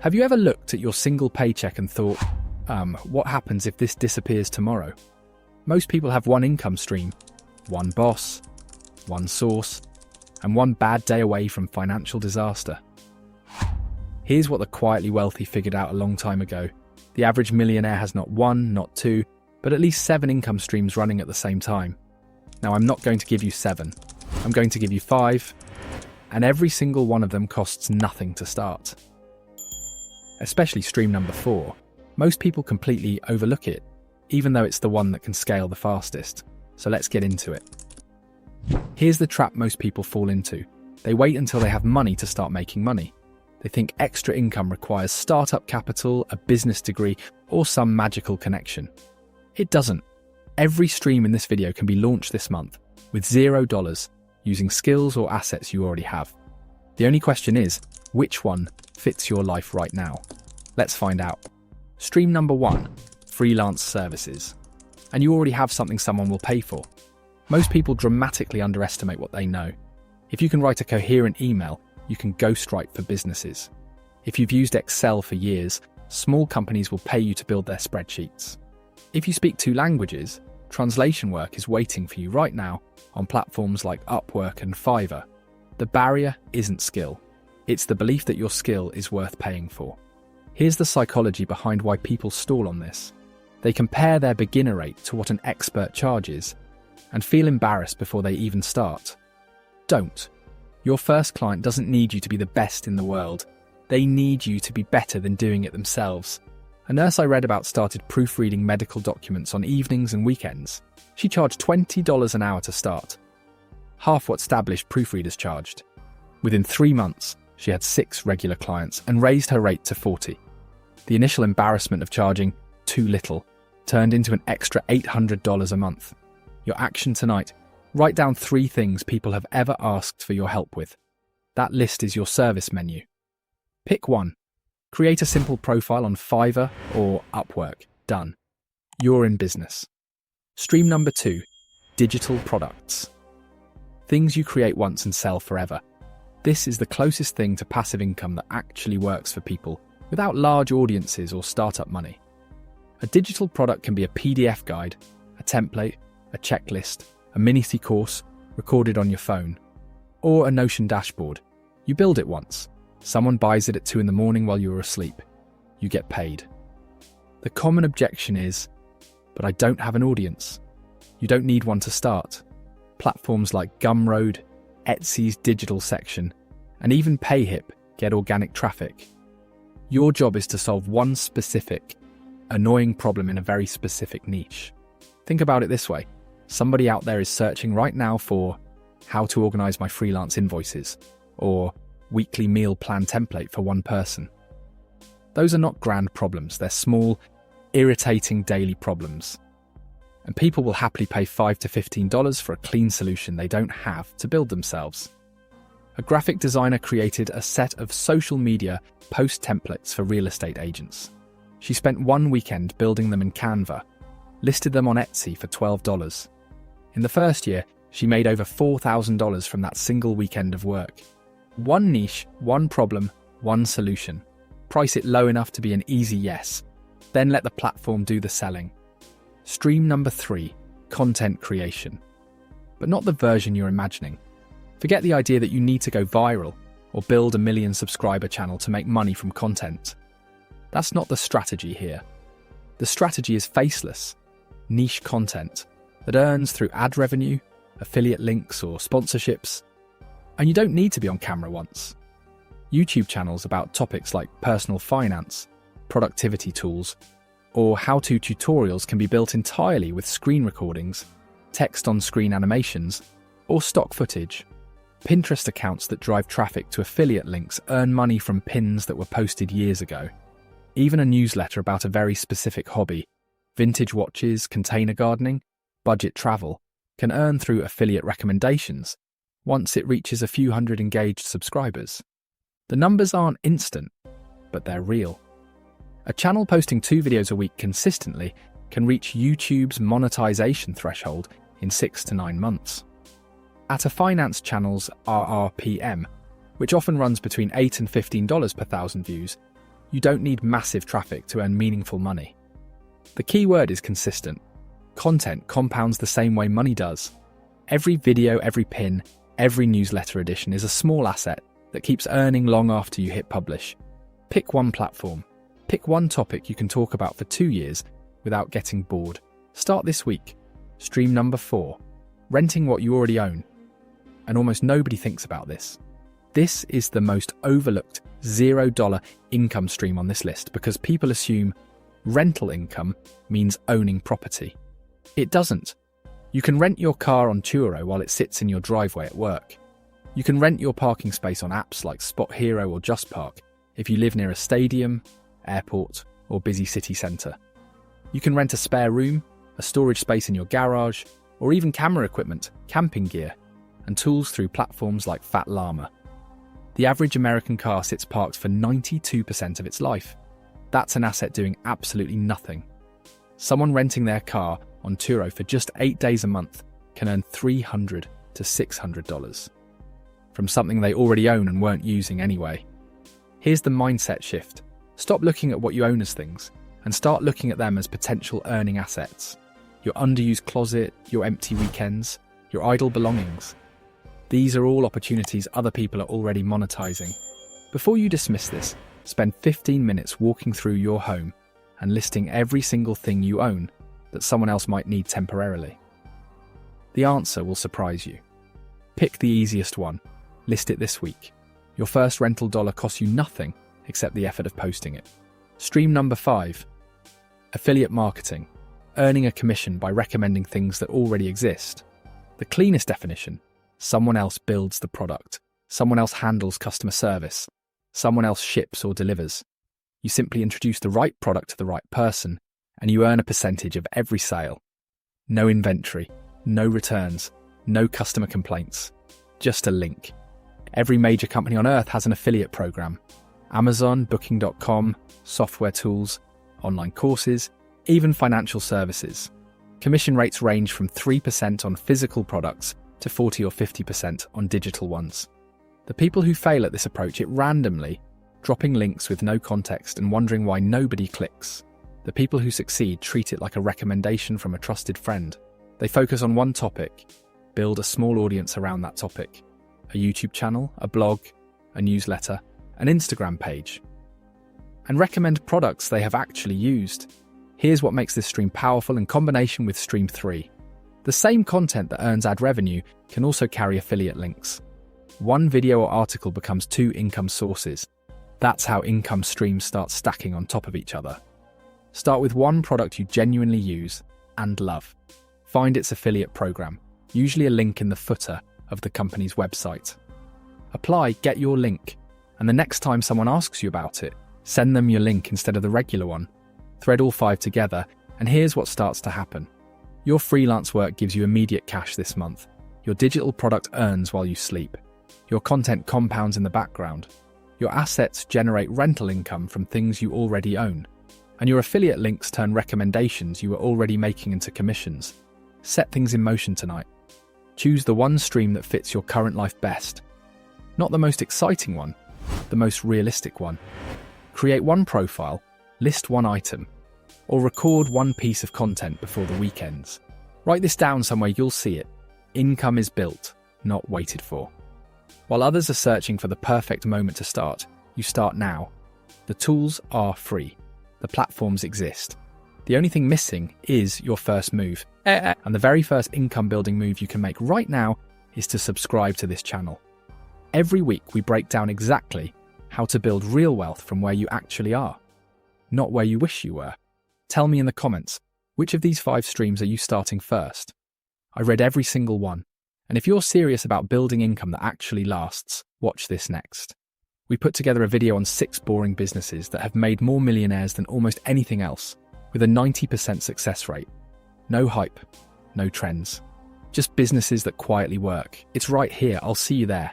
Have you ever looked at your single paycheck and thought, what happens if this disappears tomorrow? Most people have one income stream, one boss, one source, and one bad day away from financial disaster. Here's what the quietly wealthy figured out a long time ago. The average millionaire has not one, not two, but at least 7 income streams running at the same time. Now, I'm not going to give you 7. I'm going to give you 5, and every single one of them costs nothing to start. Especially stream number 4. Most people completely overlook it, even though it's the one that can scale the fastest. So let's get into it. Here's the trap most people fall into. They wait until they have money to start making money. They think extra income requires startup capital, a business degree, or some magical connection. It doesn't. Every stream in this video can be launched this month with $0 using skills or assets you already have. The only question is, which one fits your life right now? Let's find out. Stream number 1, Freelance Services. And you already have something someone will pay for. Most people dramatically underestimate what they know. If you can write a coherent email, you can ghostwrite for businesses. If you've used Excel for years, small companies will pay you to build their spreadsheets. If you speak 2 languages, translation work is waiting for you right now on platforms like Upwork and Fiverr. The barrier isn't skill. It's the belief that your skill is worth paying for. Here's the psychology behind why people stall on this. They compare their beginner rate to what an expert charges and feel embarrassed before they even start. Don't. Your first client doesn't need you to be the best in the world. They need you to be better than doing it themselves. A nurse I read about started proofreading medical documents on evenings and weekends. She charged $20 an hour to start, half what established proofreaders charged. Within 3 months, she had 6 regular clients and raised her rate to 40. The initial embarrassment of charging too little turned into an extra $800 a month. Your action tonight: write down 3 things people have ever asked for your help with. That list is your service menu. Pick one. Create a simple profile on Fiverr or Upwork. Done. You're in business. Stream number 2, digital products. Things you create once and sell forever. This is the closest thing to passive income that actually works for people without large audiences or startup money. A digital product can be a PDF guide, a template, a checklist, a mini course recorded on your phone, or a Notion dashboard. You build it once. Someone buys it at 2 a.m. while you're asleep. You get paid. The common objection is, but I don't have an audience. You don't need one to start. Platforms like Gumroad, Etsy's digital section, and even Payhip get organic traffic. Your job is to solve one specific, annoying problem in a very specific niche. Think about it this way. Somebody out there is searching right now for how to organize my freelance invoices, or weekly meal plan template for one person. Those are not grand problems. They're small, irritating daily problems. And people will happily pay $5 to $15 for a clean solution they don't have to build themselves. A graphic designer created a set of social media post templates for real estate agents. She spent 1 weekend building them in Canva, listed them on Etsy for $12. In the first year, she made over $4,000 from that single weekend of work. One niche, one problem, one solution. Price it low enough to be an easy yes. Then let the platform do the selling. Stream number 3, content creation. But not the version you're imagining. Forget the idea that you need to go viral or build a 1 million subscriber channel to make money from content. That's not the strategy here. The strategy is faceless, niche content that earns through ad revenue, affiliate links, or sponsorships. And you don't need to be on camera once. YouTube channels about topics like personal finance, productivity tools, or how-to tutorials can be built entirely with screen recordings, text-on-screen animations, or stock footage. Pinterest accounts that drive traffic to affiliate links earn money from pins that were posted years ago. Even a newsletter about a very specific hobby, vintage watches, container gardening, budget travel, can earn through affiliate recommendations once it reaches a few hundred engaged subscribers. The numbers aren't instant, but they're real. A channel posting 2 videos a week consistently can reach YouTube's monetization threshold in 6 to 9 months. At a finance channel's RRPM, which often runs between $8 and $15 per thousand views, You don't need massive traffic to earn meaningful money. The key word is consistent. Content compounds the same way money does. Every video, every pin, every newsletter edition is a small asset that keeps earning long after you hit publish. Pick one platform. Pick one topic you can talk about for 2 years without getting bored. Start this week. Stream number 4. Renting what you already own. And almost nobody thinks about this. This is the most overlooked $0 income stream on this list because people assume rental income means owning property. It doesn't. You can rent your car on Turo while it sits in your driveway at work. You can rent your parking space on apps like Spot Hero or Just Park if you live near a stadium, airport, or busy city centre. You can rent a spare room, a storage space in your garage, or even camera equipment, camping gear, and tools through platforms like Fat Llama. The average American car sits parked for 92% of its life. That's an asset doing absolutely nothing. Someone renting their car on Turo for just 8 days a month can earn $300 to $600 from something they already own and weren't using anyway. Here's the mindset shift. Stop looking at what you own as things and start looking at them as potential earning assets. Your underused closet, your empty weekends, your idle belongings. These are all opportunities other people are already monetizing. Before you dismiss this, spend 15 minutes walking through your home and listing every single thing you own that someone else might need temporarily. The answer will surprise you. Pick the easiest one. List it this week. Your first rental dollar costs you nothing except the effort of posting it. Stream number 5. Affiliate marketing. Earning a commission by recommending things that already exist. The cleanest definition: someone else builds the product. Someone else handles customer service. Someone else ships or delivers. You simply introduce the right product to the right person, and you earn a percentage of every sale. No inventory, no returns, no customer complaints. Just a link. Every major company on earth has an affiliate program. Amazon, Booking.com, software tools, online courses, even financial services. Commission rates range from 3% on physical products to 40 or 50% on digital ones. The people who fail at this approach it randomly, dropping links with no context and wondering why nobody clicks. The people who succeed treat it like a recommendation from a trusted friend. They focus on one topic, build a small audience around that topic. A YouTube channel, a blog, a newsletter, an Instagram page. And recommend products they have actually used. Here's what makes this stream powerful in combination with Stream 3. The same content that earns ad revenue can also carry affiliate links. One video or article becomes 2 income sources. That's how income streams start stacking on top of each other. Start with one product you genuinely use and love. Find its affiliate program, usually a link in the footer of the company's website. Apply Get Your Link, and the next time someone asks you about it, send them your link instead of the regular one. Thread all 5 together, and here's what starts to happen. Your freelance work gives you immediate cash this month. Your digital product earns while you sleep. Your content compounds in the background. Your assets generate rental income from things you already own. And your affiliate links turn recommendations you were already making into commissions. Set things in motion tonight. Choose the one stream that fits your current life best. Not the most exciting one, the most realistic one. Create one profile, list one item, or record one piece of content before the weekends. Write this down somewhere you'll see it. Income is built, not waited for. While others are searching for the perfect moment to start, you start now. The tools are free. The platforms exist. The only thing missing is your first move. And the very first income-building move you can make right now is to subscribe to this channel. Every week we break down exactly how to build real wealth from where you actually are, not where you wish you were. Tell me in the comments, which of these 5 streams are you starting first? I read every single one, and if you're serious about building income that actually lasts, watch this next. We put together a video on 6 boring businesses that have made more millionaires than almost anything else, with a 90% success rate. No hype, no trends, just businesses that quietly work. It's right here, I'll see you there.